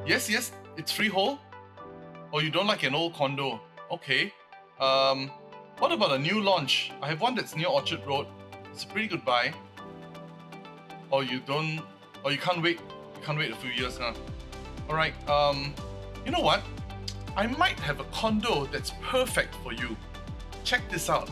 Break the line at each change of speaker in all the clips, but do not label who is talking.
Yes, it's freehold. Oh, you don't like an old condo? Okay. What about a new launch? I have one that's near Orchard Road. It's a pretty good buy. Or you don't, or you can't wait. You can't wait a few years, huh? All right. You know what? I might have a condo that's perfect for you. Check this out.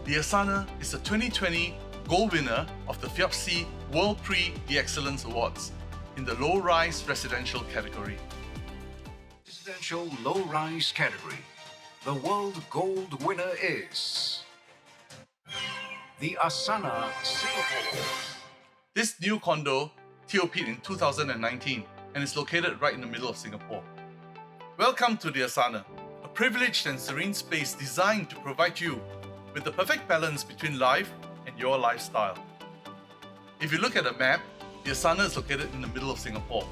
The Asana is the 2020 gold winner of the FIAPC World Prix d'Excellence Awards in the low-rise residential category.
Residential low-rise category. The world gold winner is the Asana Singapore.
This new condo TOP'd in 2019 and is located right in the middle of Singapore. Welcome to the Asana, a privileged and serene space designed to provide you with the perfect balance between life and your lifestyle. If you look at the map, the Asana is located in the middle of Singapore,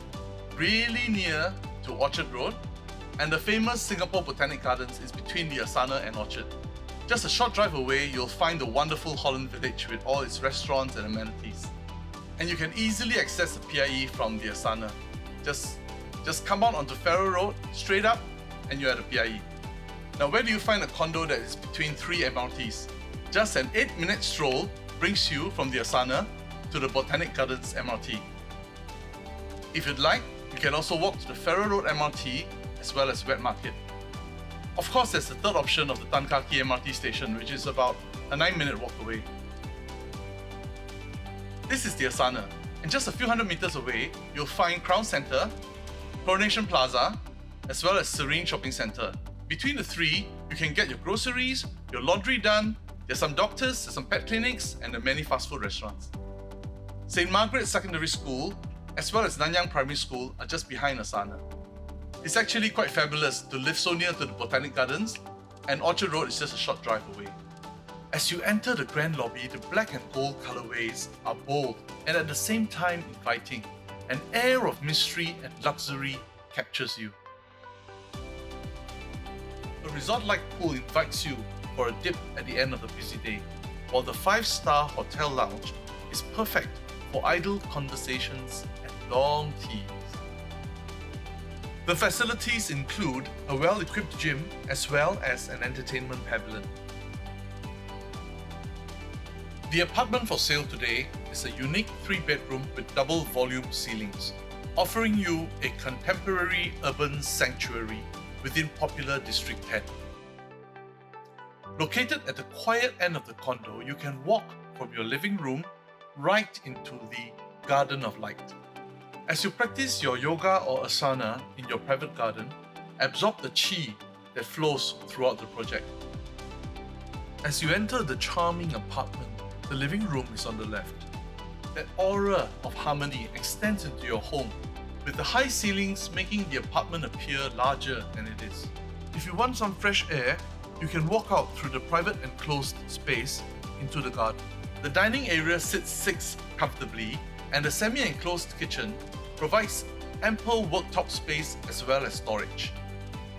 really near to Orchard Road, and the famous Singapore Botanic Gardens is between the Asana and Orchard. Just a short drive away, you'll find the wonderful Holland Village with all its restaurants and amenities. And you can easily access the PIE from the Asana. Just come out onto Farrer Road, straight up, and you're at the PIE. Now, where do you find a condo that is between 3 MRTs? Just an 8-minute stroll brings you from the Asana to the Botanic Gardens MRT. If you'd like, you can also walk to the Farrer Road MRT as well as Wet Market. Of course, there's the third option of the Tan Kah Kee MRT station, which is about a 9-minute walk away. This is the Asana, and just a few hundred meters away, you'll find Crown Centre, Coronation Plaza, as well as Serene Shopping Centre. Between the three, you can get your groceries, your laundry done, there's some doctors, there's some pet clinics, and there are many fast food restaurants. St. Margaret's Secondary School, as well as Nanyang Primary School, are just behind Asana. It's actually quite fabulous to live so near to the Botanic Gardens, and Orchard Road is just a short drive away. As you enter the grand lobby, the black and gold colorways are bold and at the same time inviting. An air of mystery and luxury captures you. A resort-like pool invites you for a dip at the end of the busy day, while the 5-star hotel lounge is perfect for idle conversations and long teas. The facilities include a well-equipped gym as well as an entertainment pavilion. The apartment for sale today is a unique 3-bedroom with double volume ceilings, offering you a contemporary urban sanctuary within popular District 10. Located at the quiet end of the condo, you can walk from your living room right into the Garden of Light. As you practice your yoga or asana in your private garden, absorb the chi that flows throughout the project. As you enter the charming apartment, the living room is on the left. That aura of harmony extends into your home, with the high ceilings making the apartment appear larger than it is. If you want some fresh air, you can walk out through the private enclosed space into the garden. The dining area sits 6 comfortably, and the semi-enclosed kitchen provides ample worktop space as well as storage.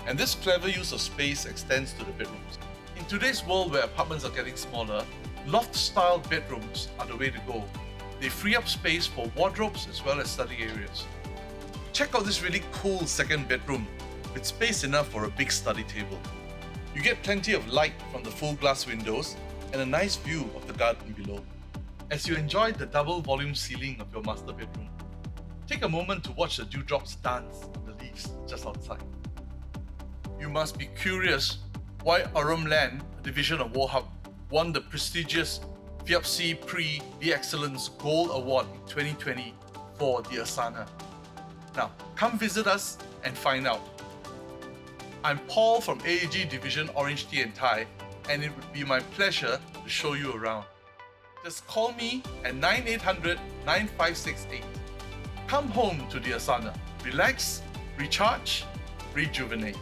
And this clever use of space extends to the bedrooms. In today's world where apartments are getting smaller, loft-style bedrooms are the way to go. They free up space for wardrobes as well as study areas. Check out this really cool second bedroom with space enough for a big study table. You get plenty of light from the full glass windows and a nice view of the garden below. As you enjoy the double volume ceiling of your master bedroom, take a moment to watch the dewdrops dance on the leaves just outside. You must be curious why Aurum Land, a division of Woh Hup, won the prestigious FIAPC Prix d'Excellence Gold Award in 2020 for the Asana. Now, come visit us and find out. I'm Paul from AAG Division OrangeTee and Thai, and it would be my pleasure to show you around. Just call me at 9800 9568. Come home to the Asana. Relax, recharge, rejuvenate.